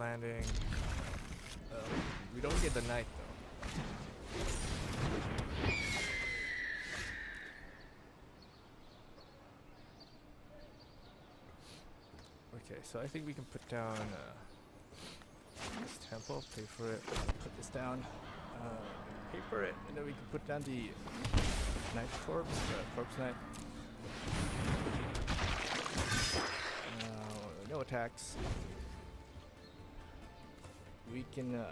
Landing. We don't get the knight though. Okay, so I think we can put down this temple, pay for it, put this down, pay for it, and then we can put down the knight corpse knight. No attacks. We can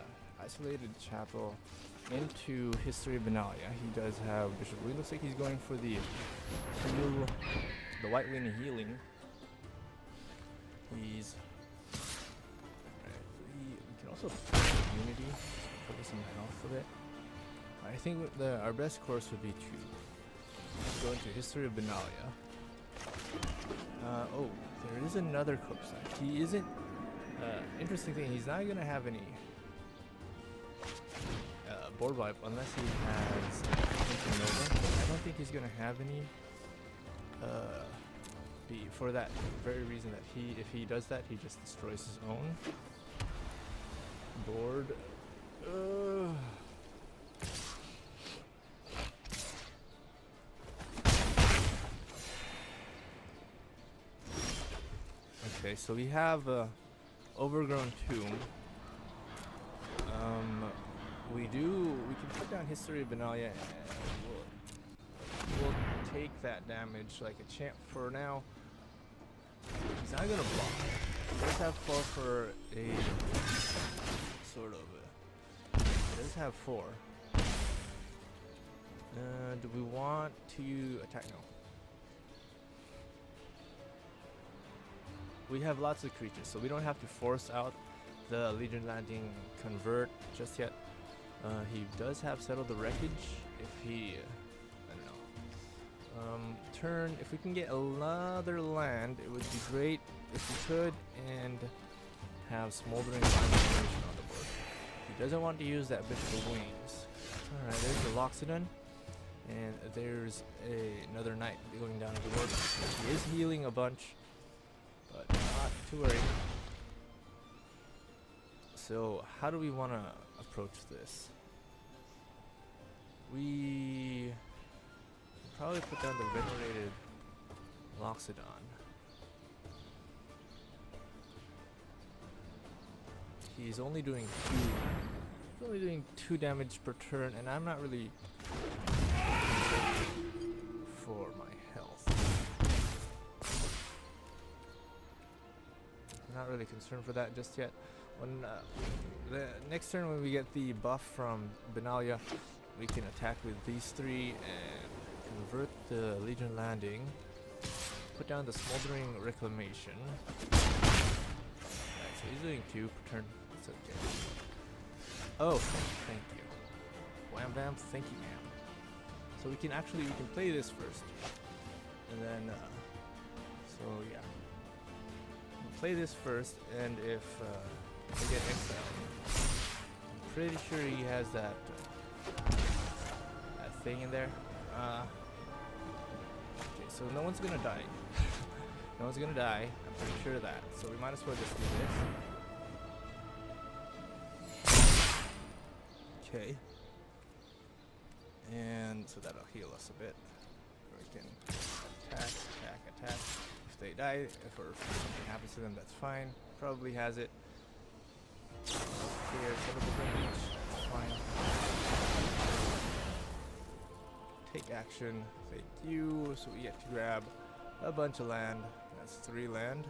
isolate a chapel into History of Benalia. He does have Bishop. It looks like he's going for the heal, the White Wind healing. He's we can also Unity, cover some health of it. I think our best course would be to go into History of Benalia. Oh, there is another corpse knight. He isn't. Interesting thing, he's not gonna have any board wipe unless he has Nova. I don't think he's gonna have any. For that very reason that if he does that, he just destroys his own board. Okay, so we have Overgrown Tomb. We can put down History of Benalia and we'll take that damage like a champ for now. He's not gonna block. He does have 4 for a sort of. He does have 4. Do we want to attack? No. We have lots of creatures, so we don't have to force out the Legion Landing convert just yet. He does have Settle the Wreckage if he, I don't know. Turn, if we can get another land, it would be great if we could, and have Smoldering Transformation on the board. He doesn't want to use that Bishop of Wings. Alright, there's the Loxodon, and there's another knight going down the board. He is healing a bunch, but not to worry. So how do we want to approach this? We probably put down the venerated Loxodon. He's only doing 2 damage per turn, and I'm not really for my health. I'm not really concerned for that just yet. When the next turn, when we get the buff from Benalia, we can attack with these 3 and convert the Legion Landing. Put down the Smoldering Reclamation. Right, so he's doing 2 per turn. That's okay. Oh, thank you. Wham bam, thank you, ma'am. So we can play this first, and then so yeah, we'll play this first, and if we get exiled, I'm pretty sure he has that thing in there. Okay, so no one's gonna die. No one's gonna die. I'm pretty sure of that. So we might as well just do this. Okay. And so that'll heal us a bit. We can attack, attack, attack. If they die, if something happens to them, that's fine. Probably has it. Here, set up the range. That's fine. Take action. Thank you. So we get to grab a bunch of land. That's 3 land.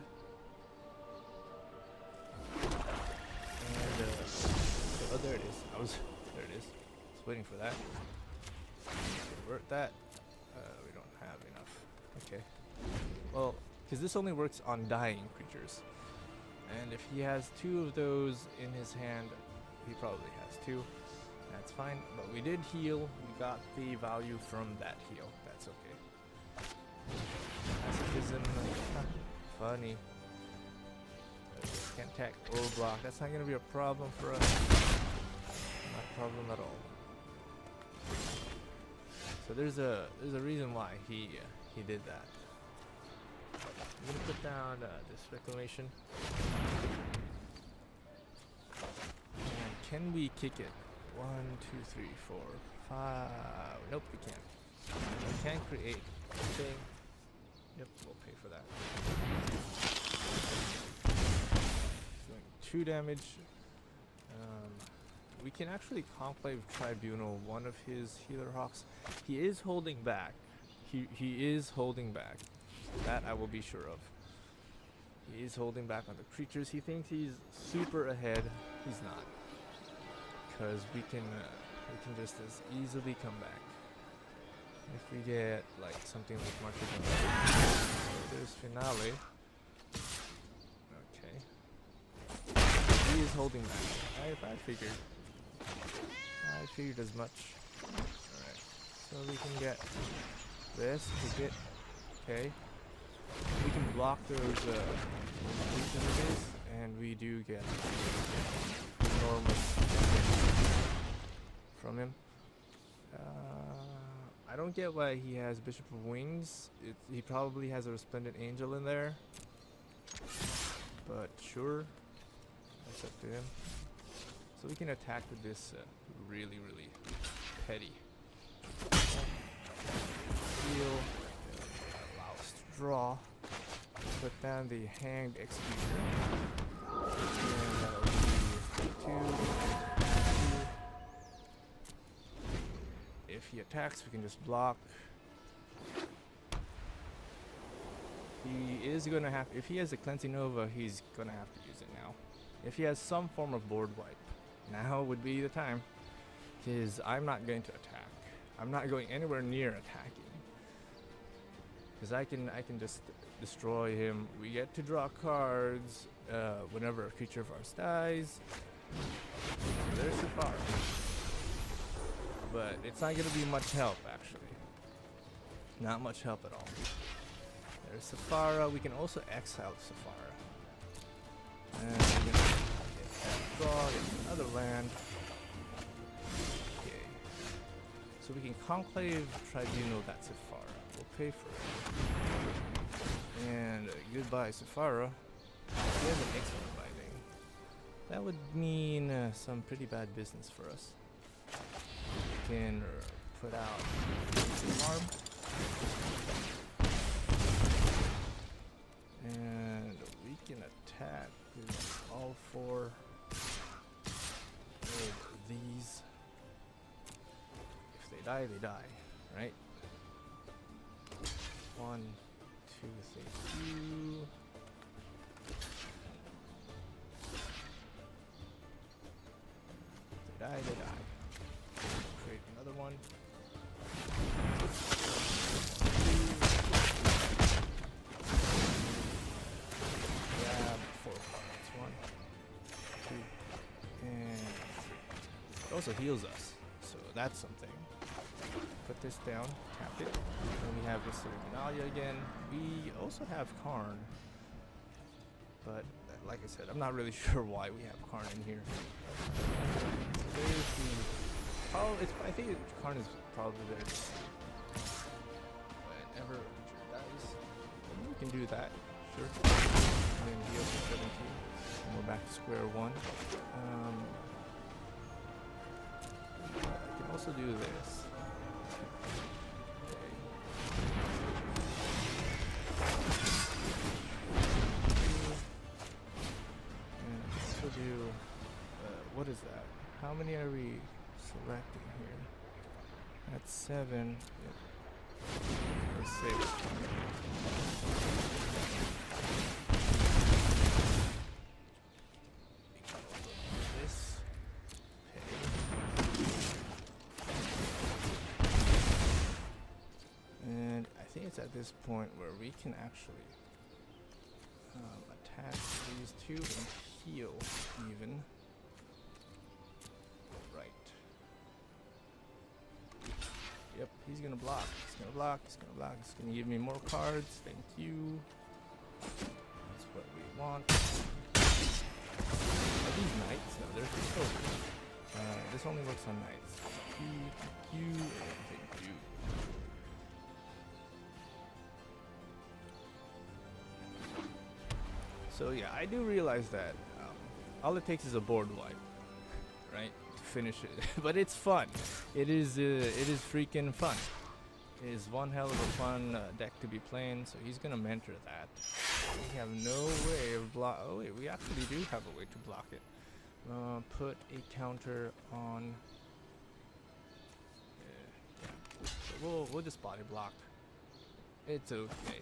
And oh, there it is. There it is. I was waiting for that. Convert that. We don't have enough. Okay. Well, because this only works on dying creatures. And if he has 2 of those in his hand, he probably has 2. That's fine. But we did heal. We got the value from that heal. That's okay. Pacifism. Funny. Can't attack or block. That's not going to be a problem for us. Not a problem at all. So there's a reason why he did that. I'm gonna put down this reclamation. can we kick it? 1, 2, 3, 4, 5. Nope, we can't. We can create. Okay. Yep, we'll pay for that. Doing 2 damage. We can actually Conclave Tribunal one of his Healer Hawks. He is holding back. He is holding back. That I will be sure of. He is holding back on the creatures. He thinks he's super ahead. He's not. Because we can just as easily come back. If we get like something like Market of there's Finale. Okay. He is holding back. I figured. I figured as much. Alright. So we can get this, kick it. Okay. We can block those enemies, and we do get enormous from him. I don't get why he has Bishop of Wings. He probably has a Resplendent Angel in there. But sure. That's up to him. So we can attack with this really, really petty. Heal. Allow us to draw. Put down the Hanged Executioner. And that'll be 2. If he attacks, we can just block. He is gonna have, if he has a Cleansing Nova, he's gonna have to use it now. If he has some form of board wipe, now would be the time. Because I'm not going to attack. I'm not going anywhere near attacking. Because I can just destroy him. We get to draw cards whenever a creature of ours dies. So there's Safari. But it's not going to be much help, actually. Not much help at all. There's Safara. We can also exile Safara. And we're going to draw, get another land. Okay. So we can Conclave Tribunal that Safara. We'll pay for it. And goodbye, Safara. We have an excellent binding. That would mean some pretty bad business for us. We can put out the arm. And we can attack with all 4 of these. If they die, they die, right? 1, 2, 3, 2. If they die, they die. Create another one. Grab 4 cards. 1, 2, and it also heals us, so that's something. Put this down, tap it, and we have this Finale again. We also have Karn, but like I said, I'm not really sure why we have Karn in here. There's the, I think Karn is probably there whenever a creature dies. And we can do that, sure. And then heal for 17, and we're back to square 1. I can also do this. What is that? How many are we selecting here? That's 7. Yep. Or 6. This. And I think it's at this point where we can actually attack these 2 and heal even. Yep, he's gonna block. He's gonna block. He's gonna block. He's gonna give me more cards. Thank you. That's what we want. Are these knights? No, they're so. This only works on knights. Thank you, and thank you. So yeah, I do realize that all it takes is a board wipe, right? To finish it, but it's fun. It is freaking fun. It is one hell of a fun deck to be playing. So he's gonna mentor that. We have no way of block. Oh wait, we actually do have a way to block it. Put a counter on. Yeah. So we'll just body block. It's okay.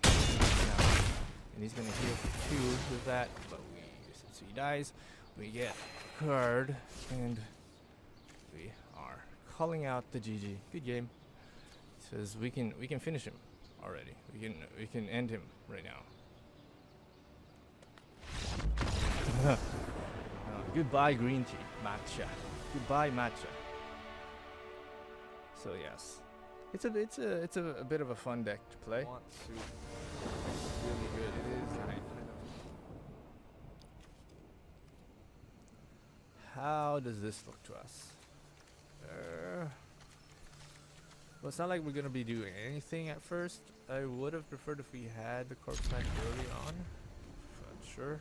And he's gonna heal for 2 with that, but since he dies, we get a card, and we are calling out the GG. Good game. He says we can finish him already. We can end him right now. Goodbye green tea, matcha. Goodbye matcha. So yes, it's a bit of a fun deck to play. Really good. It is kind of. How does this look to us? Well, it's not like we're gonna be doing anything at first. I would have preferred if we had the corpse knife early on. But sure.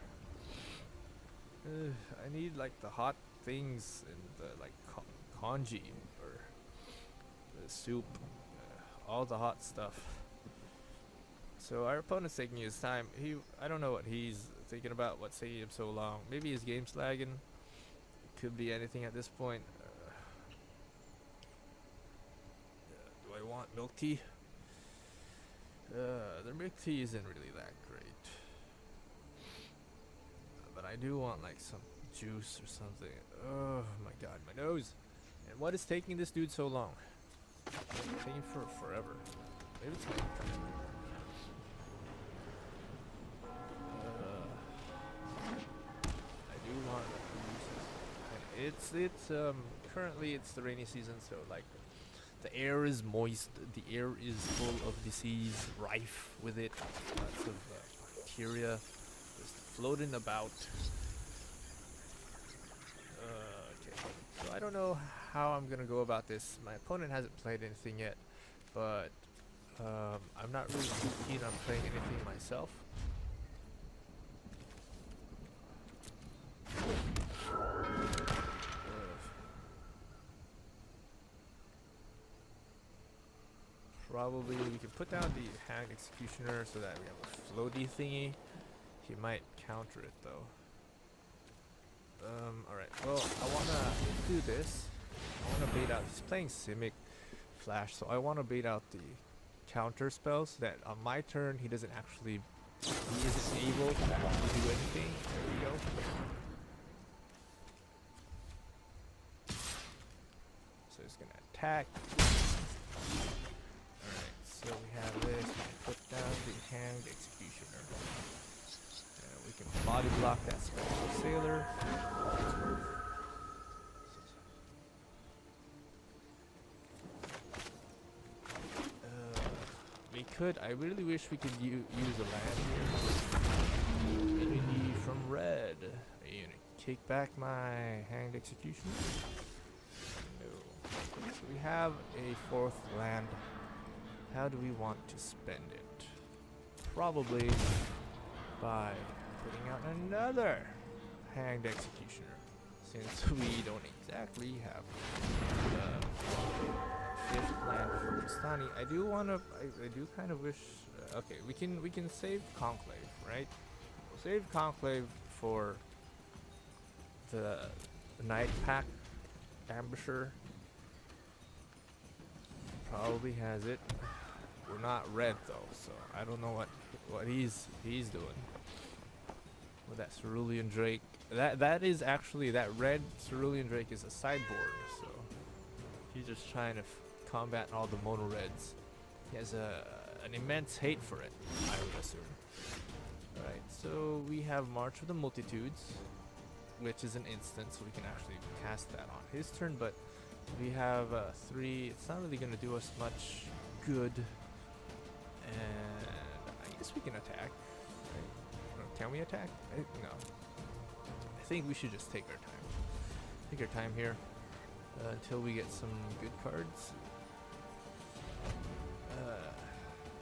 I need like the hot things and the like congee or the soup, all the hot stuff. So our opponent's taking his time. I don't know what he's thinking about. What's taking him so long? Maybe his game's lagging. It could be anything at this point. Do I want milk tea? The milk tea isn't really that great. But I do want like some juice or something. Oh my god, my nose. And what is taking this dude so long? It's taking for forever. Maybe it's my internet. I do want it's currently it's the rainy season, so like the air is moist, the air is full of disease, rife with it, lots of bacteria just floating about. Okay, so I don't know how I'm gonna go about this. My opponent hasn't played anything yet, but I'm not really keen on playing anything myself. Probably we can put down the Hanged Executioner so that we have a floaty thingy. He might counter it though. Alright, well I wanna do this. I wanna bait out, he's playing Simic Flash, so I wanna bait out the counter spells so that on my turn he isn't able to actually do anything. There we go. So he's gonna attack. So we have this, we can put down the Hanged Executioner. We can body block that Spectral Sailor. We could, I really wish we could use a land here. Immunity from red. Are you gonna kick back my Hanged Executioner? No. So we have a 4th land. How do we want to spend it? Probably by putting out another Hanged Executioner, since we don't exactly have the 5th land for Rustani. I do kind of wish. Okay, we can save Conclave, right? We'll save Conclave for the Night Pack Ambusher. Probably has it. We're not red though, so I don't know what he's doing with that Cerulean Drake. That is actually, that red Cerulean Drake is a sideboard, so he's just trying to combat all the mono reds. He has an immense hate for it, I would assume. Alright, so we have March of the Multitudes, which is an instant, so we can actually cast that on his turn, but we have 3, it's not really going to do us much good, and I guess we can attack, right? Can we attack? No. I think we should just take our time. Take our time here until we get some good cards.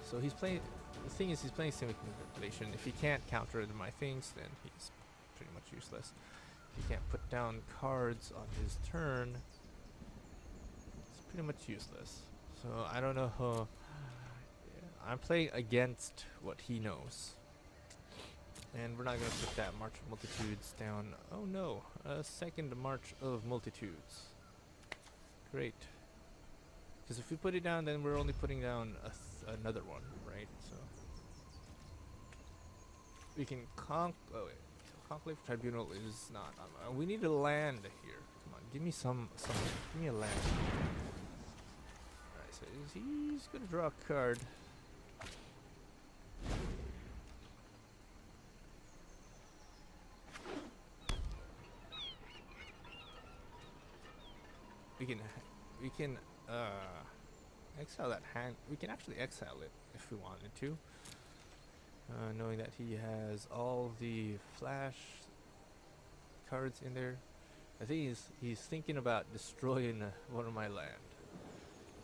So he's playing, the thing is he's playing Simic Manipulation. If he can't counter my things, then he's pretty much useless. he can't put down cards on his turn, it's pretty much useless. So I don't know how. I'm playing against what he knows. And we're not going to put that March of Multitudes down. Oh no, a second March of Multitudes. Great. Because if we put it down, then we're only putting down another one, right? So we can oh wait. Conclave Tribunal is not. We need a land here. Come on, give me some. Give me a land. Alright, so he's gonna draw a card. We can exile that hand. We can actually exile it if we wanted to. Knowing that he has all the flash cards in there. I think he's thinking about destroying one of my land.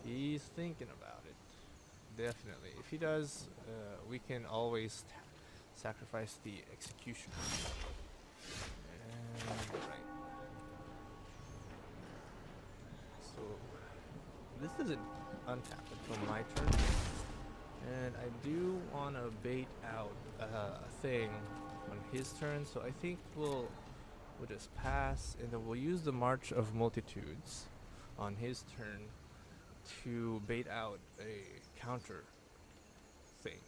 He's thinking about it. Definitely. If he does, we can always sacrifice the executioner. And right. So this doesn't untap until my turn. And I do want to bait out a thing on his turn, so I think we'll just pass, and then we'll use the March of Multitudes on his turn to bait out a counter thing.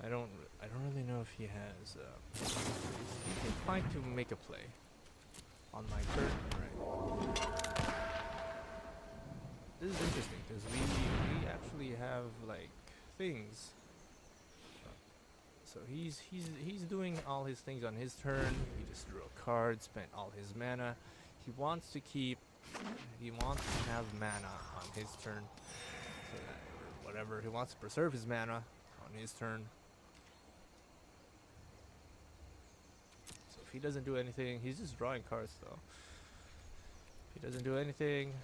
I don't really know if he has. He's inclined to make a play on my turn, right? This is interesting because we actually have like things. So he's doing all his things on his turn. He just drew a card, spent all his mana. He wants to have mana on his turn. So that, or whatever, he wants to preserve his mana on his turn. So if he doesn't do anything, he's just drawing cards though. If he doesn't do anything,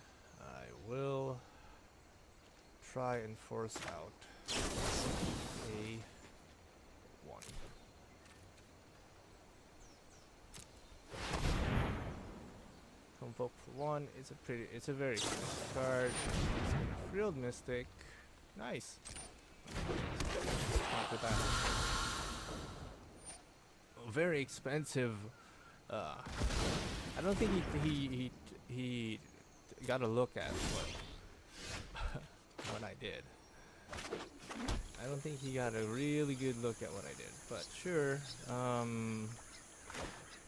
I will try and force out a 1. Convoke for 1. It's a very expensive card. It's a Frilled Mystic. Nice. After that, very expensive. I don't think he got a look at what I did. I don't think he got a really good look at what I did, but sure.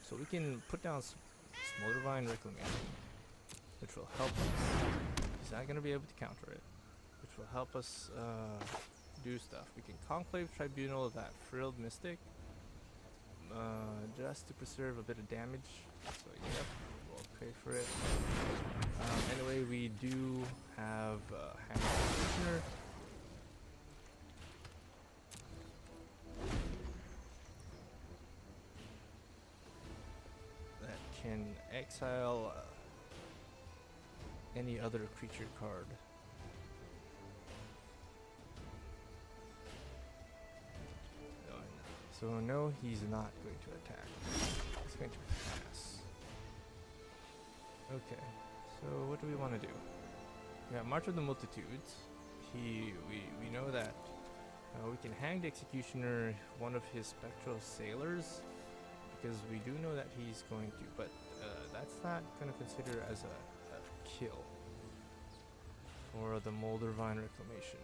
So we can put down Smoldervine Reclamation, which will help us. He's not going to be able to counter it, which will help us do stuff. We can Conclave Tribunal that Frilled Mystic, just to preserve a bit of damage. So yep, we'll pay for it. Anyway, we do have Hand Executioner. That can exile any other creature card. So no, he's not going to attack. He's going to pass. Okay, so what do we want to do? We have March of the Multitudes. We know that we can hang the Executioner, one of his Spectral Sailors, because we do know that he's going to, but that's not going to consider as a kill for the Moldervine Reclamation.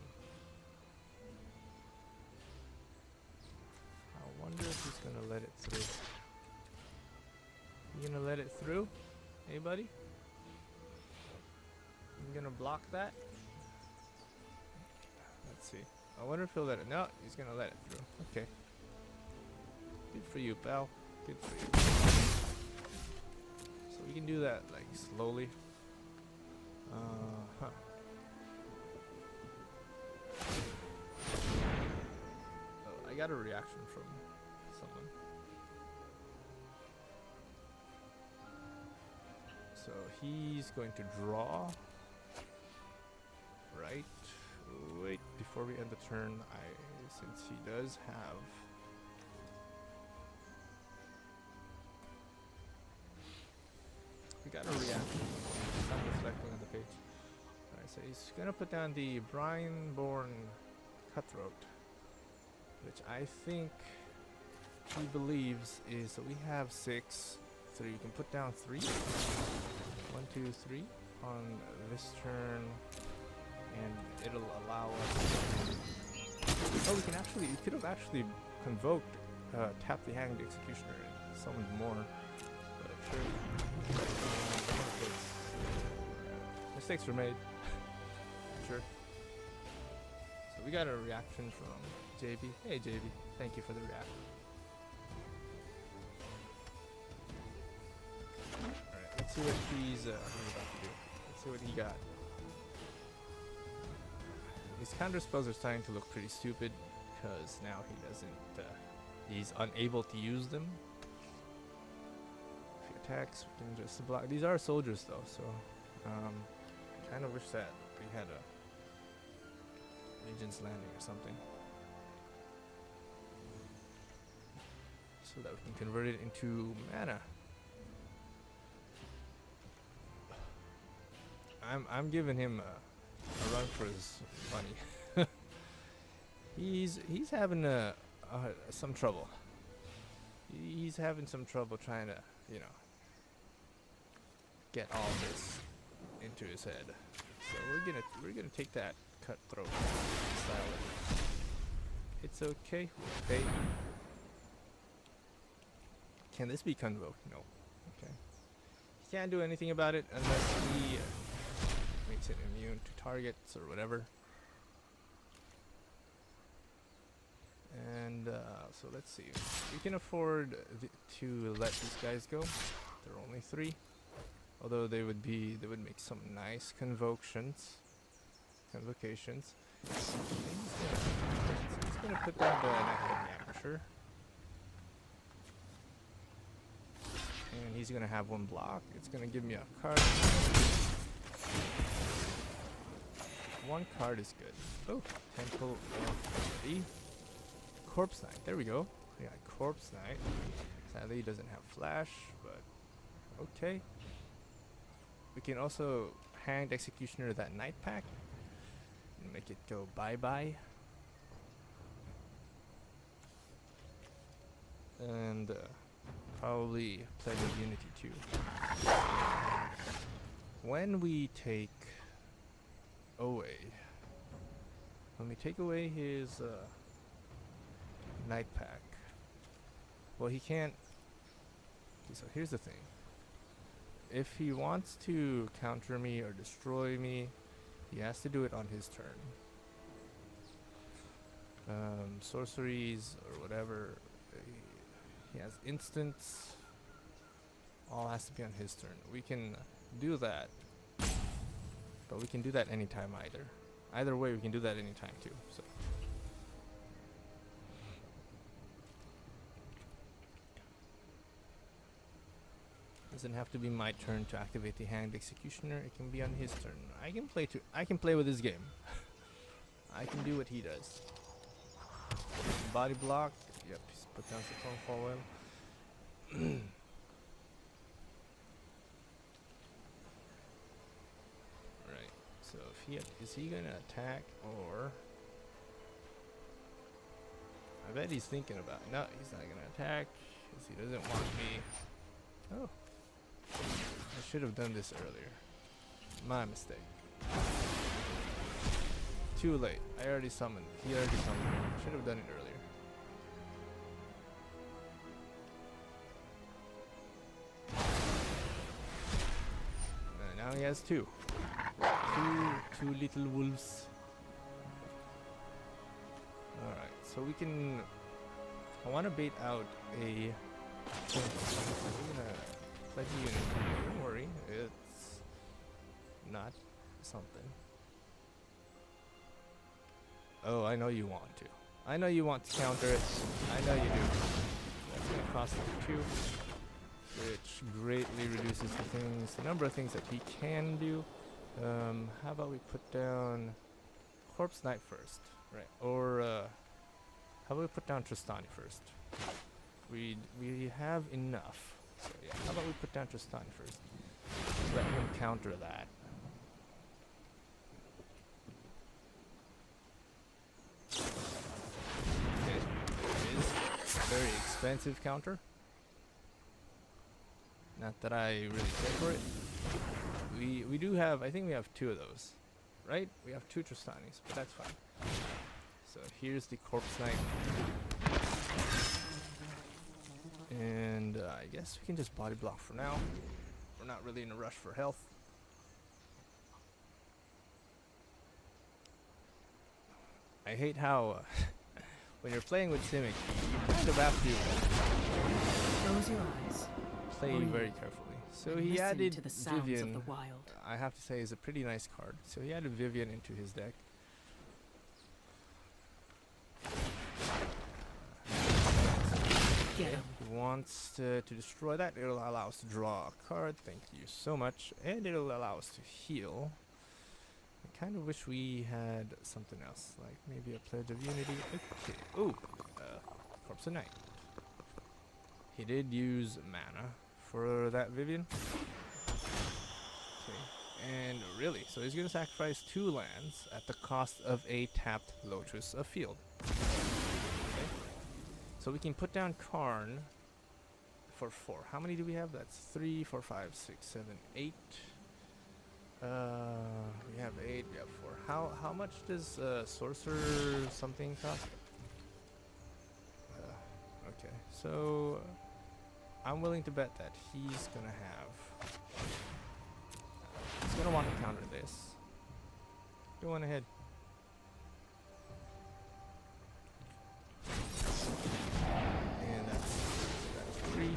I wonder if he's gonna let it through. You gonna let it through? Hey, buddy? You gonna block that? Let's see. I wonder if he'll let it. No, he's gonna let it through. Okay. Good for you, pal. Good for you. So we can do that like slowly. Huh. Oh, I got a reaction from someone. So he's going to draw. Right. Wait, before we end the turn, since he does have We got a reaction. It's not reflecting on the page. Alright, so he's gonna put down the Brian-born Cutthroat, which I think he believes is, so we have 6, so you can put down 3. 1, 2, 3 on this turn, and it'll allow us to, oh, we can actually, you could have actually convoked, tap the Hanged Executioner and summoned more, but sure. Mistakes were made. Sure. So we got a reaction from JB. Hey JB, thank you for the reaction. Alright, let's see what he's about to do. Let's see what he got. His counter spells are starting to look pretty stupid because now he doesn't, he's unable to use them. If he attacks, we can just block. These are soldiers though, so kind of wish that we had a Legion's Landing or something, so that we can convert it into mana. I'm giving him a run for his money. he's having some trouble. He's having some trouble trying to, you know, get all this into his head. So we're gonna take that Cutthroat style. It's okay. Okay. Can this be convoked? No. Okay. He can't do anything about it unless he makes it immune to targets or whatever. And so let's see. We can afford to let these guys go. There are only 3. Although they would make some nice convocations. He's gonna put down the Aperture. And he's gonna have 1 block. It's gonna give me a card. 1 card is good. Oh, Temple of Ready. Corpse Knight. There we go. We got Corpse Knight. Sadly, he doesn't have Flash, but okay. We can also Hanged Executioner that Night Pack and make it go bye-bye. And probably Pledge of Unity too. When we take away his Night Pack, well, he can't. Okay, so here's the thing. If he wants to counter me or destroy me, he has to do it on his turn. Sorceries or whatever, he has instants. All has to be on his turn. We can do that, but we can do that anytime either. Either way, we can do that anytime too. So. Doesn't have to be my turn to activate the Hanged Executioner. It can be on his turn. I can play with his game. I can do what he does. Body block. Yep, he's put down the phone fall well. Right. So if is he gonna attack or? I bet he's thinking about it. No, he's not gonna attack because he doesn't want me. Oh. I should have done this earlier. My mistake. Too late. I already summoned. He already summoned. Should have done it earlier. Now he has 2. Two little wolves. Alright, so we can. I want to bait out a. I'm gonna Pledge of Unity. Don't worry, it's not something. Oh, I know you want to. I know you want to counter it. I know you do. That's gonna cost him 2, which greatly reduces the number of things that he can do. How about we put down Corpse Knight first, right? Or how about we put down Tristani first? We have enough. So yeah, how about we put down Tristani first? let him counter that. Okay, it is a very expensive counter. Not that I really care for it. We do have, I think we have 2 of those, right? We have 2 Tristanis, but that's fine. So here's the Corpse Knight. And I guess we can just body block for now. We're not really in a rush for health. I hate how when you're playing with Simic, you kind of have to close your eyes. Play very carefully. So he added to the sounds Vivian. of the wild. I have to say is a pretty nice card. So he added Vivian into his deck. Get him. He wants to destroy that. It'll allow us to draw a card. Thank you so much. And it'll allow us to heal. I kind of wish we had something else, like maybe a Pledge of Unity. Okay. Ooh, Corpse of Night. He did use mana for that Vivian. Okay. And really, so he's going to sacrifice 2 lands at the cost of a tapped Lotus of Field. Okay. So we can put down Karn for 4. How many do we have? That's 3, 4, 5, 6, 7, 8. We have 8, we have 4. How much does Sorcerer something cost? Okay, so I'm willing to bet that he's gonna have. He's gonna want to counter this. Go on ahead. And that's 3.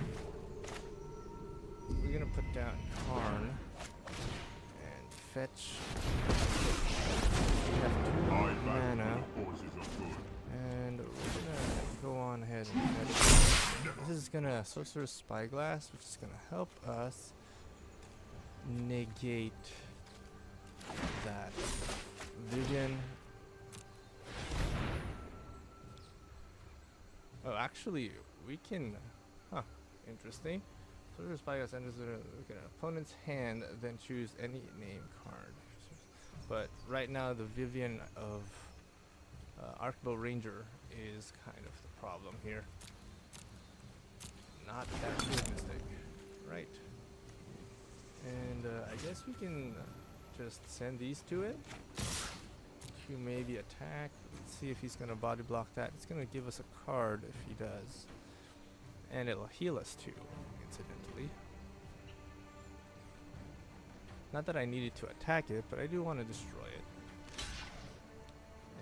We're gonna put down Karn and fetch. We have 2 mana. And we're gonna go on ahead and fetch. This is gonna Sorcerer's Spyglass, which is gonna help us negate that Vivian. Oh, actually, we can. Huh, interesting. Sorcerer's Spyglass enters look at an opponent's hand, then choose any name card. But right now, the Vivian of Archbow Ranger is kind of the problem here. Not that good mistake, right? And I guess we can just send these to it to maybe attack. Let's see if he's gonna body block that. It's gonna give us a card if he does, and it'll heal us too, incidentally. Not that I needed to attack it, but I do want to destroy it.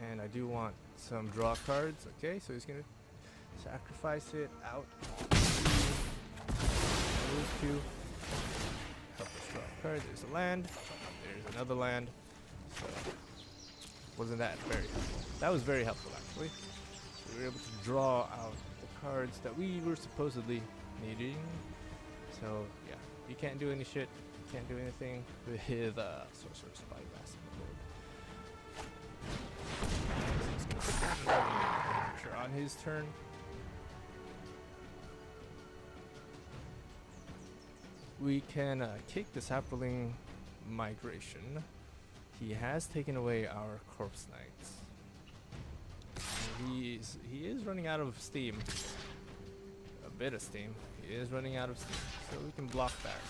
And I do want some draw cards. Okay, so he's gonna sacrifice it out. Those 2. Help us draw a card. There's a land. There's another land. So wasn't that very helpful? That was very helpful actually. So we were able to draw out the cards that we were supposedly needing. So yeah, you can't do any shit. You can't do anything with Sorcerer's Spyglass on the board. On his turn. We can kick the Sapling Migration. He has taken away our Corpse Knights. He is running out of steam. A bit of steam. He is running out of steam. So we can block that.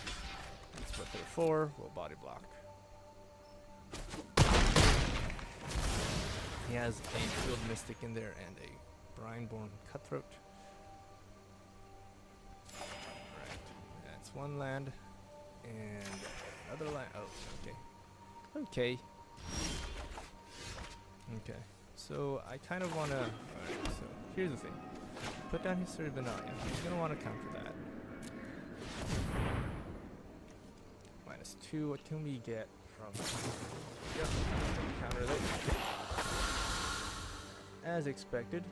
That's what they're for. We'll body block. He has a Field Mystic in there and a Brineborn Cutthroat. Right. That's 1 land. And another land. Oh, okay. Okay. Okay. So I kind of want to. Alright, so here's the thing. Put down his Third Benalia. He's going to want to counter that. -2. What can we get from. Yep. Counter that. As expected.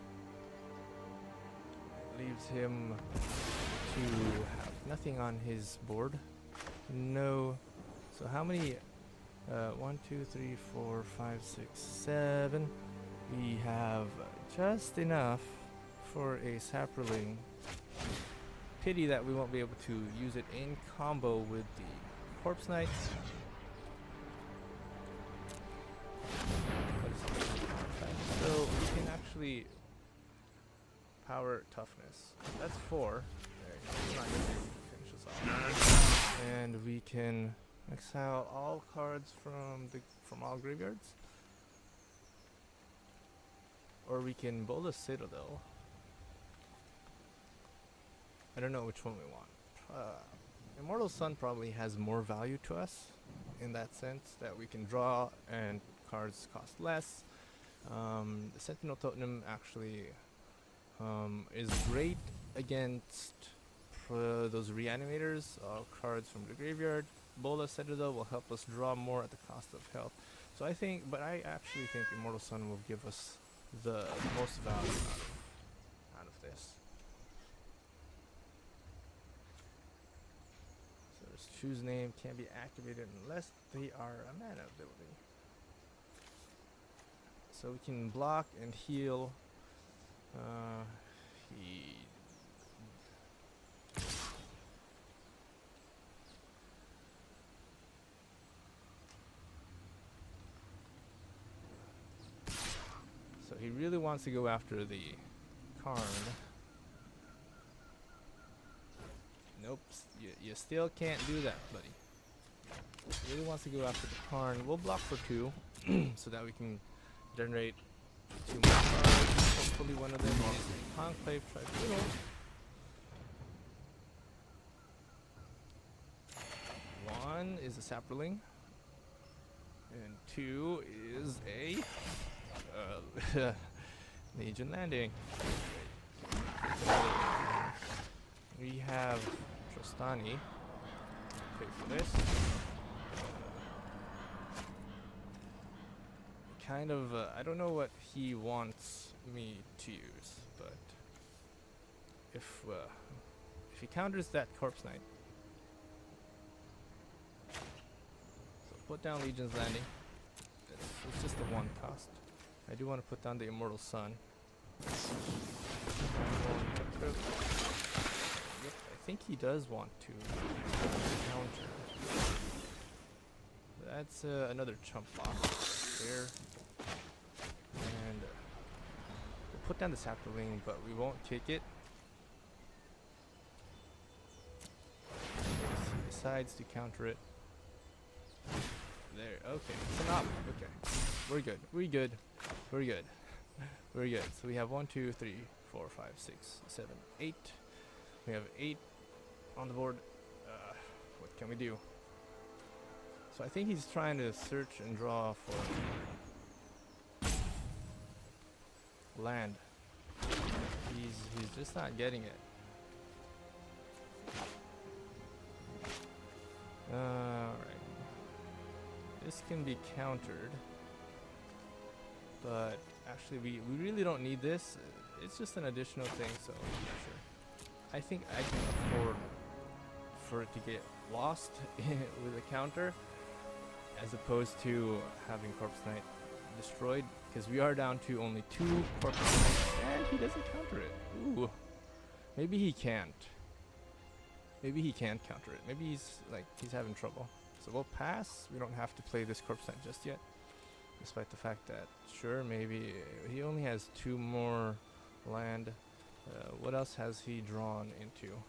Leaves him to have nothing on his board. No. So how many? 1, 2, 3, 4, 5, 6, 7. We have just enough for a Saproling. Pity that we won't be able to use it in combo with the Corpse Knight. What is this? So we can actually power toughness. That's 4. There you go. It's not gonna finish us off. And we can exile all cards from all graveyards. Or we can bowl a Citadel. I don't know which one we want. Immortal Sun probably has more value to us in that sense that we can draw and cards cost less. The Sentinel Totem actually is great against those reanimators, cards from the graveyard. Bola Citadel will help us draw more at the cost of health. So I actually think Immortal Sun will give us the most value out of this. So there's choose name can't be activated unless they are a mana ability. So we can block and heal. So he really wants to go after the Karn. Nope, you still can't do that, buddy. He really wants to go after the Karn. We'll block for 2 so that we can generate 2 more cards. Hopefully one of them is a Conclave Tribunal. 1 is a Saproling. And 2 is a Legion Landing. We have Trostani. Pay for this. Kind of, I don't know what he wants me to use, but if he counters that Corpse Knight, so put down Legion's Landing. It's just a 1 cost. I do want to put down the Immortal Sun. Yep, I think he does want to counter. That's another chump block there. And we'll put down the Saproling, but we won't kick it. He decides to counter it. There, okay, it's an op. Okay, we're good. We're good. We're good. We're good. So we have 1, 2, 3, 4, 5, 6, 7, 8. We have 8 on the board. What can we do? So I think he's trying to search and draw for land. He's just not getting it. Alright. This can be countered. But actually we really don't need this. It's just an additional thing, so I'm not sure. I think I can afford for it to get lost with a counter as opposed to having Corpse Knight destroyed, because we are down to only 2 Corpse Knights and he doesn't counter it. Ooh. Maybe he can't. Maybe he can't counter it. Maybe he's having trouble. So we'll pass. We don't have to play this Corpse Knight just yet. Despite the fact that, sure, maybe he only has 2 more land. What else has he drawn into?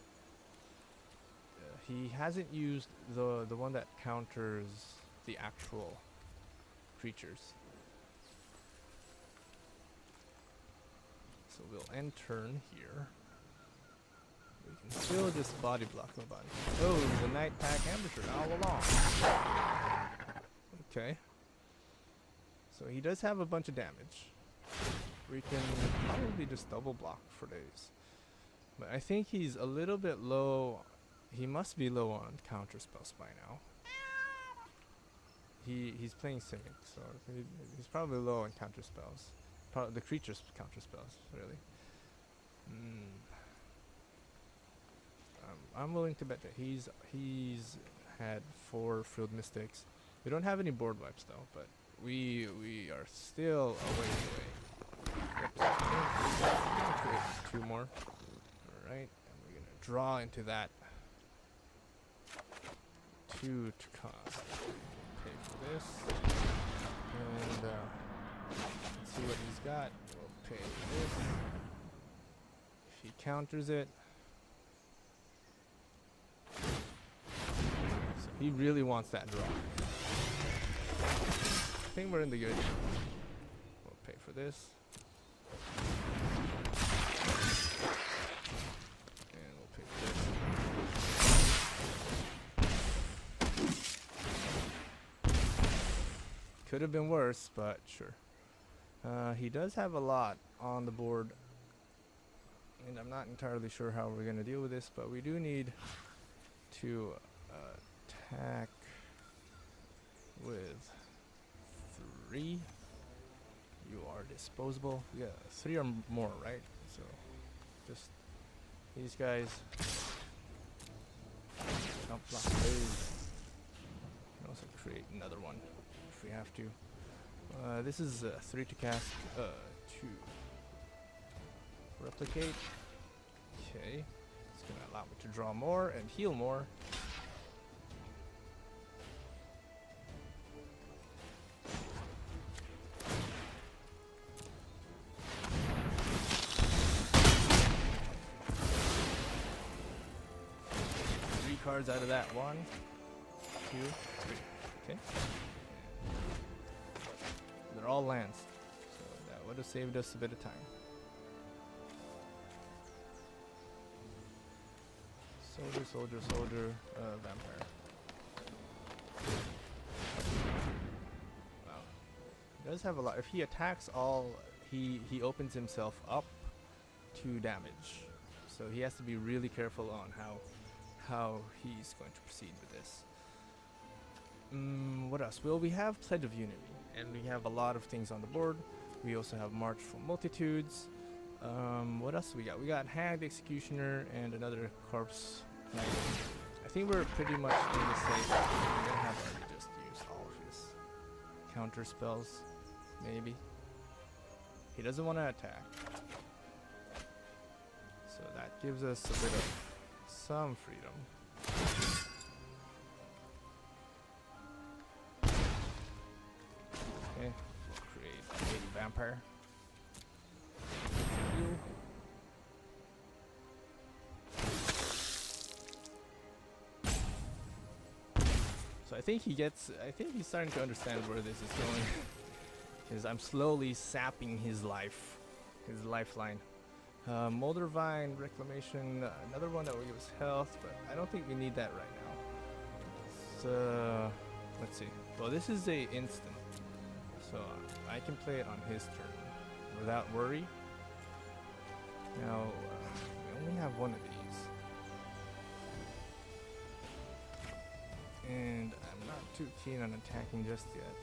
He hasn't used the one that counters the actual creatures. So we'll end turn here. We can still just body block the body. Oh, the Night Pack Ambusher all along. Okay. So he does have a bunch of damage. We can probably just double block for days. But I think he's a little bit low. He must be low on counter spells by now. He's playing Simic, so he's probably low on counter spells. The creatures counter spells, really. I'm willing to bet that he's had 4 Frilled Mystics. We don't have any board wipes though, but we are still a way away. Yep. 2 more. Alright, and we're gonna draw into that 2 2 to cost. Pay for this. And let's see what he's got. We'll pay for this. If he counters it. So he really wants that draw. I think we're in the good. We'll pay for this. And we'll pay for this. Could have been worse, but sure. He does have a lot on the board. And I'm not entirely sure how we're going to deal with this, but we do need to attack with 3. You are disposable. Yeah, 3 or more, right? So just these guys. Don't block those. We can also create another one if we have to. This is 3 to cast, 2 replicate. Okay, it's gonna allow me to draw more and heal more. Cards out of that. 1, 2, 3. Okay. They're all lands, so that would have saved us a bit of time. Soldier, soldier, soldier, vampire. Wow. He does have a lot. If he attacks all, he opens himself up to damage. So he has to be really careful on how he's going to proceed with this. What else? Well, we have Pledge of Unity, and we have a lot of things on the board. We also have March for Multitudes. What else we got? We got Hanged Executioner and another Corpse Knight. I think we're pretty much in the safe. We're gonna have already just used all of his counter spells, maybe. He doesn't want to attack, so that gives us a bit of some freedom. Okay, we'll create a vampire. Heal. So I think he's starting to understand where this is going. Because I'm slowly sapping his lifeline. Molder Vine, Reclamation, another one that will give us health, but I don't think we need that right now. So, let's see. Well, this is a instant, so I can play it on his turn without worry. Now, we only have one of these. And I'm not too keen on attacking just yet.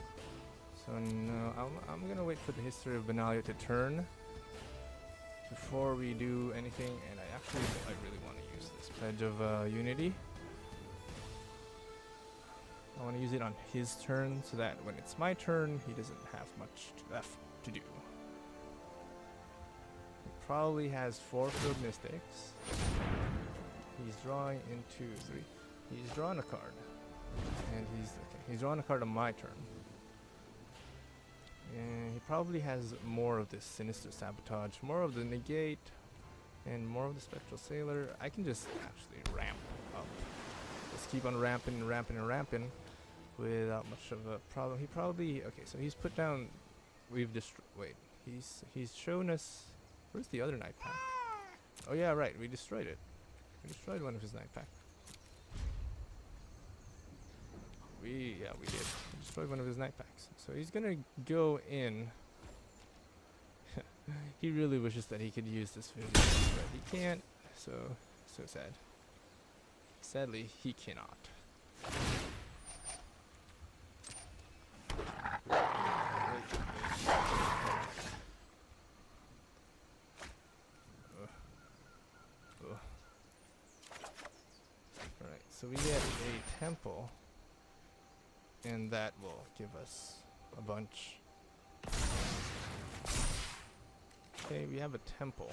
So no, I'm gonna wait for the History of Benalia to turn before we do anything, and I really want to use this Pledge of Unity. I want to use it on his turn so that when it's my turn, he doesn't have much left to do. He probably has 4 Field Mystics. He's drawing into 3. He's drawn a card, and he's drawing a card on my turn. And he probably has more of this Sinister Sabotage, more of the Negate, and more of the Spectral Sailor. I can just actually ramp up. Just keep on ramping and ramping and ramping without much of a problem. He probably... Okay, so he's put down... We've destroyed... Wait. He's shown us... Where's the other Night Pack? Oh yeah, right. We destroyed it. We destroyed one of his Night Pack. We did. We destroyed one of his Night Packs. So he's gonna go in. He really wishes that he could use this vision, but he can't. So sad. Sadly, he cannot. Alright, so we get a temple. And that will give us a bunch. Okay, we have a temple.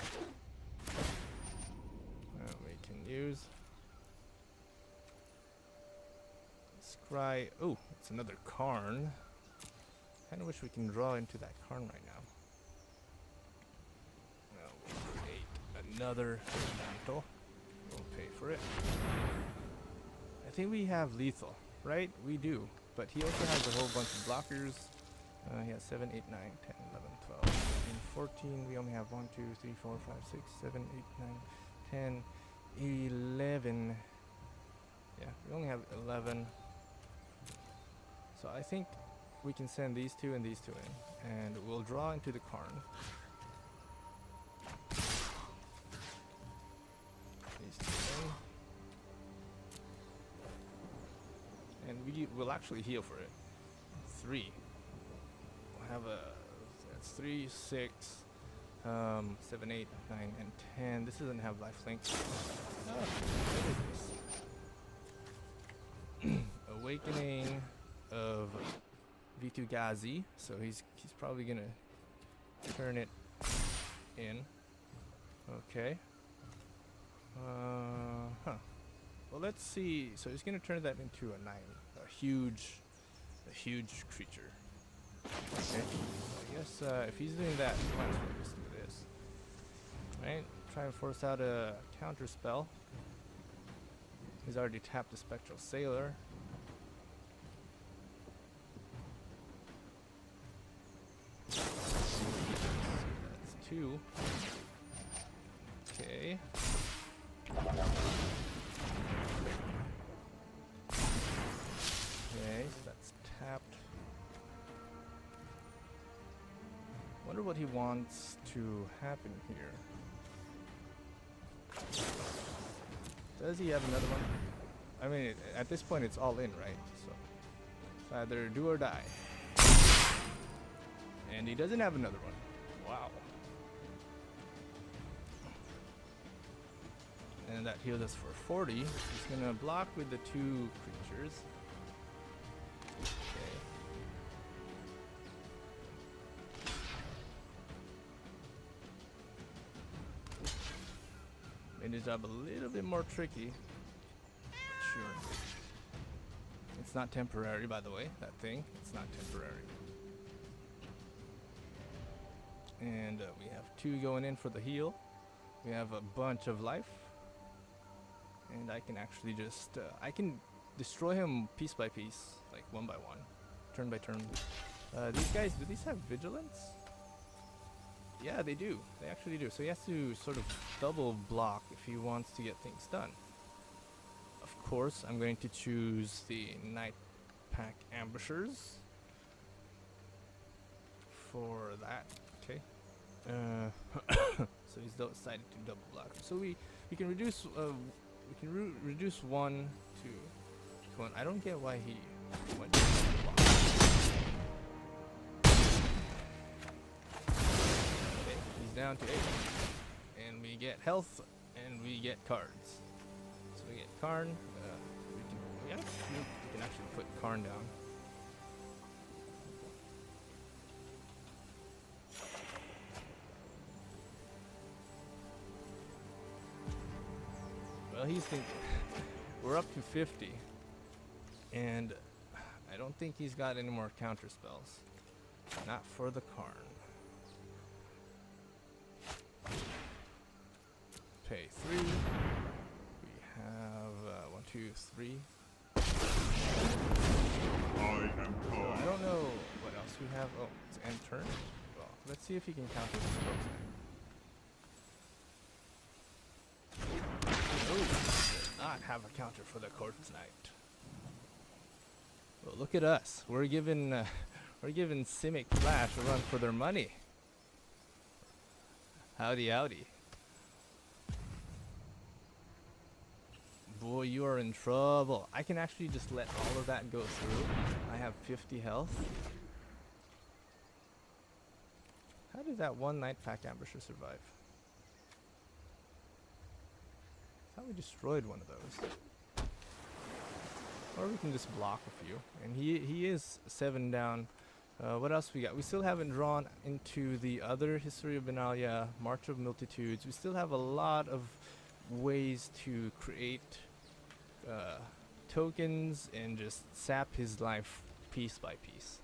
We can use. scry. Oh, it's another Karn. Kind of wish we can draw into that Karn right now. We'll create another mantle. We'll pay for it. I think we have lethal, right? We do. But he also has a whole bunch of blockers. He has 7, 8, 9, 10, 11, 12, 13, 14. We only have 1, 2, 3, 4, 5, 6, 7, 8, 9, 10, 11. Yeah, we only have 11. So I think we can send these two and these two in. And we'll draw into the Karn. These two in. And we will actually heal for it. 3. We'll have a... That's 3, 6, 7, 8, 9, and 10. This doesn't have lifelink. Oh, what is this? Awakening of V2 Ghazi. So he's probably gonna turn it in. Okay. Well, let's see. So he's gonna turn that into a 9, a huge creature. Okay. So I guess if he's doing that, we might as well just do this. Right? Try and force out a counter spell. He's already tapped the Spectral Sailor. That's 2. Okay. Okay, so that's tapped. Wonder what he wants to happen here. Does he have another one? I mean, at this point it's all in, right? So it's either do or die. And he doesn't have another one. Wow. And that healed us for 40. He's gonna block with the 2 creatures. Okay. Made his job a little bit more tricky. Sure. It's not temporary, by the way, that thing. It's not temporary. And we have 2 going in for the heal. We have a bunch of life. And I can actually just, I can destroy him piece by piece, like 1 by 1, turn by turn. These guys, do these have vigilance? Yeah, they do. They actually do. So he has to sort of double block if he wants to get things done. Of course, I'm going to choose the Night Pack Ambushers for that. Okay. So he's decided to double block. So we can reduce reduce 1 to 1. I don't get why he went to block. Okay, he's down to 8, and we get health, and we get cards. So we get Karn. We can actually put Karn down. Well, he's thinking we're up to 50, and I don't think he's got any more counter spells. Not for the Karn. Pay 3. We have 1, 2, 3. So I don't know what else we have. Oh, it's end turn. Well, let's see if he can counter the spells. Not have a counter for the Corpse Knight. Well, look at us. We're giving Simic Flash a run for their money. Howdy, howdy. Boy, you are in trouble. I can actually just let all of that go through. I have 50 health. How did that one Night Pack Ambusher survive? We destroyed one of those. Or we can just block a few. And he is 7 down. What else we got? We still haven't drawn into the other History of Benalia, March of Multitudes. We still have a lot of ways to create tokens and just sap his life piece by piece.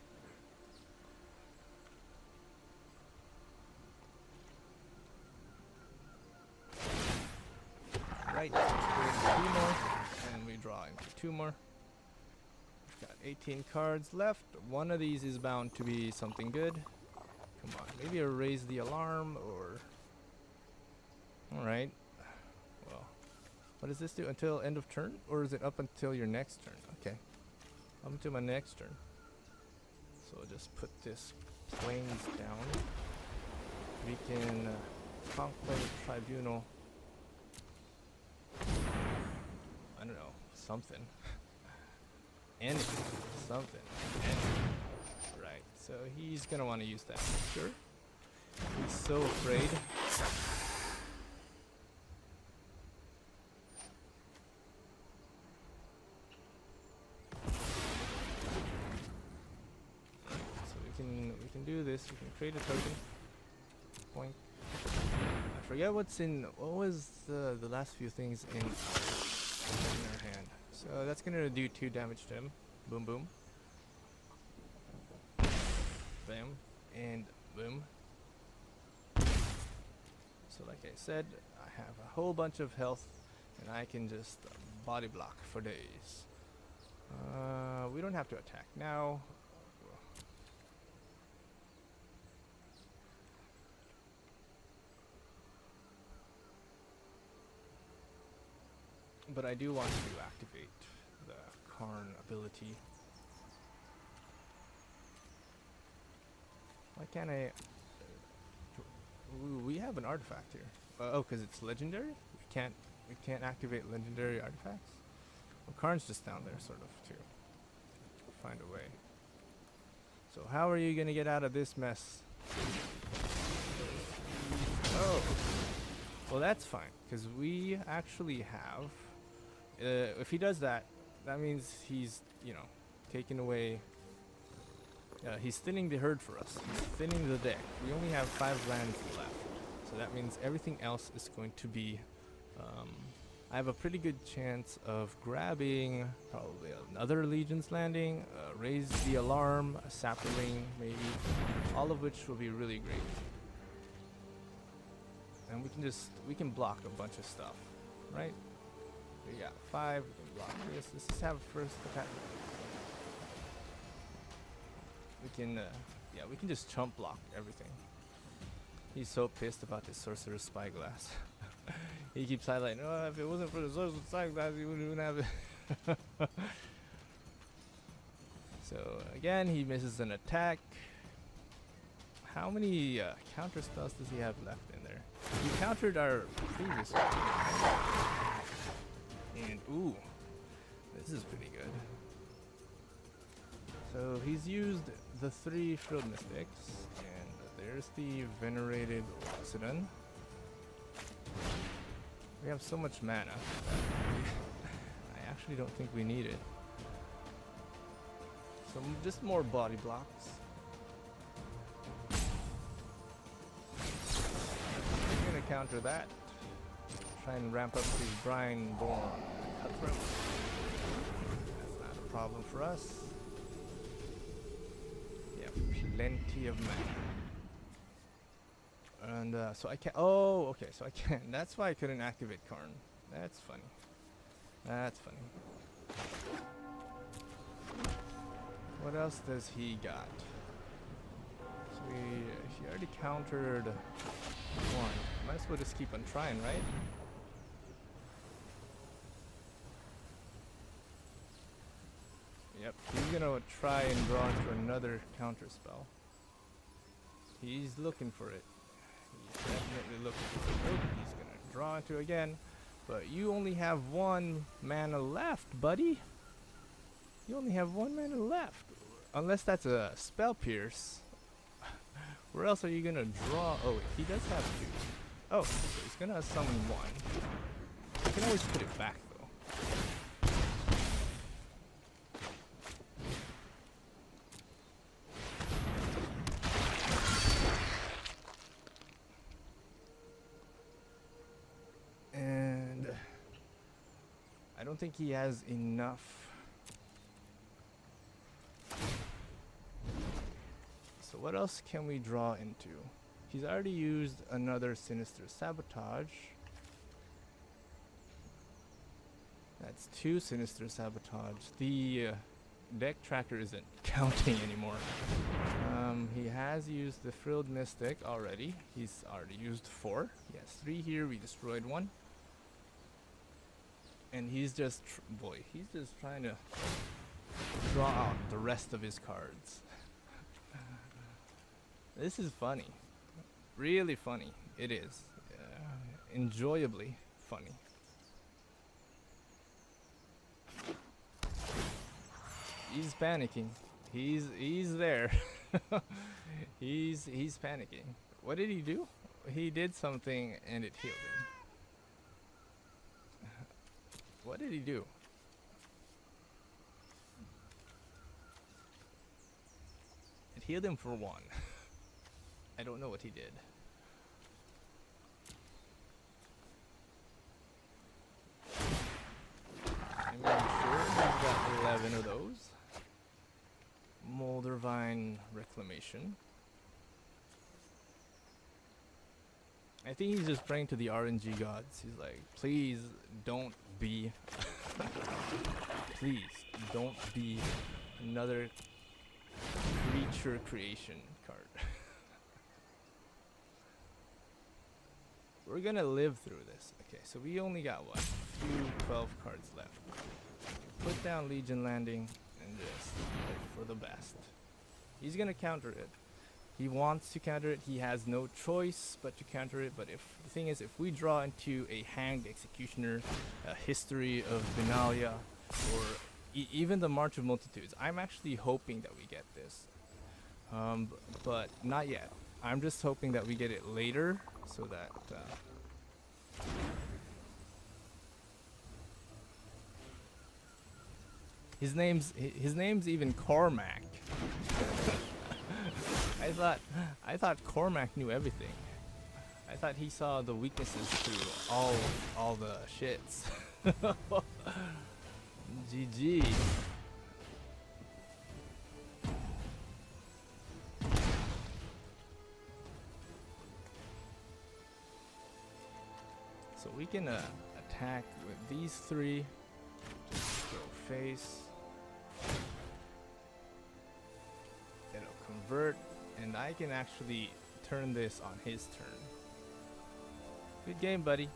Right, let's create 2 more, and we draw into 2 more. We've got 18 cards left. One of these is bound to be something good. Come on, maybe erase the alarm or... Alright. Well, what does this do? Until end of turn? Or is it up until your next turn? Okay. Up until my next turn. So I'll just put this plains down. We can conclave tribunal. I don't know, something. Anything, something. Anything. Right, so he's gonna want to use that, sure. He's so afraid. So we can do this. We can create a token. Point. I forget what's in. What was the last few things in our hand? So that's gonna do 2 damage to him. Boom, boom. Bam, and boom. So like I said, I have a whole bunch of health, and I can just body block for days. We don't have to attack now. But I do want to activate the Karn ability. Why can't I... we have an artifact here. Oh, because it's legendary? We can't activate legendary artifacts? Well, Karn's just down there, sort of, too. Find a way. So how are you going to get out of this mess? Oh. Well, that's fine, because we actually have... if he does that, that means he's, you know, taking away... he's thinning the herd for us. He's thinning the deck. We only have 5 lands left. So that means everything else is going to be... I have a pretty good chance of grabbing probably another Legion's Landing, raise the alarm, a sapling maybe, all of which will be really great. And we can block a bunch of stuff, right? We got 5, we can block this. Let's just have first attack. We can, we can just chump block everything. He's so pissed about this Sorcerer's Spyglass. He keeps highlighting, oh, if it wasn't for the Sorcerer's Spyglass, he wouldn't have it. So, again, he misses an attack. How many counter spells does he have left in there? He countered our previous one. And, ooh, this is pretty good. So he's used the 3 Field Mystics, and there's the Venerated Oxidon. We have so much mana. I actually don't think we need it. So just more body blocks. We're gonna counter that. Try and ramp up these Brine-born Cutthroat. That's not a problem for us. Plenty of mana. And so I can't. Oh, okay. So I can't. That's why I couldn't activate Karn. That's funny. That's funny. What else does he got? So he already countered 1. Might as well just keep on trying, right? Yep, he's gonna try and draw into another counter spell. He's looking for it. He's definitely looking for it. Nope, he's gonna draw into again. But you only have 1 mana left, buddy. You only have 1 mana left. Unless that's a spell pierce. Where else are you gonna draw? Oh, wait, he does have 2. Oh, so he's gonna summon 1. You can always put it back, though. don't think he has enough. So what else can we draw into? He's already used another Sinister Sabotage. That's 2 Sinister Sabotage. The deck tracker isn't counting anymore. He has used the Frilled Mystic already. He's already used 4. He has 3 here. We destroyed 1. And he's just, he's just trying to draw out the rest of his cards. This is funny. Really funny. It is. Enjoyably funny. He's panicking. He's there. he's panicking. What did he do? He did something and it healed him. What did he do? It healed him for 1. I don't know what he did. I'm sure he's got 11 of those. Moldervine Reclamation. I think he's just praying to the RNG gods. He's like, please don't be please don't be another creature creation card. We're gonna live through this. Okay, so we only got what? 12 cards left. Put down Legion Landing and just hope for the best. He's gonna counter it. He wants to counter it. He has no choice but to counter it. But if the thing is, if we draw into a Hanged Executioner, a History of Benalia, or even the March of Multitudes, I'm actually hoping that we get this. But not yet. I'm just hoping that we get it later, so that his name's even Cormac. I thought Cormac knew everything. I thought he saw the weaknesses to all the shits. GG. So we can attack with these 3. Just go face. It'll convert, and I can actually turn this on his turn. Good game, buddy.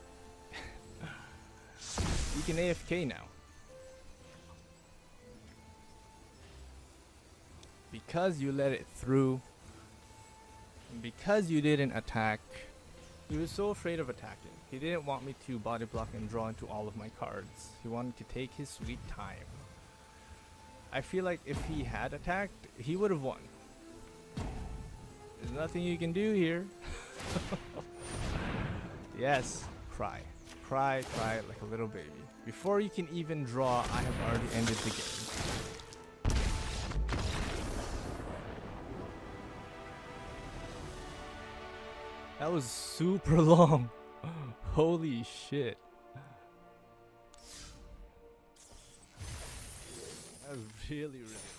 You can AFK now. Because you let it through, and because you didn't attack. He was so afraid of attacking. He didn't want me to body block and draw into all of my cards. He wanted to take his sweet time. I feel like if he had attacked, he would have won. There's nothing you can do here. Yes, cry. Cry like a little baby. Before you can even draw, I have already ended the game. That was super long. Holy shit. That was really long.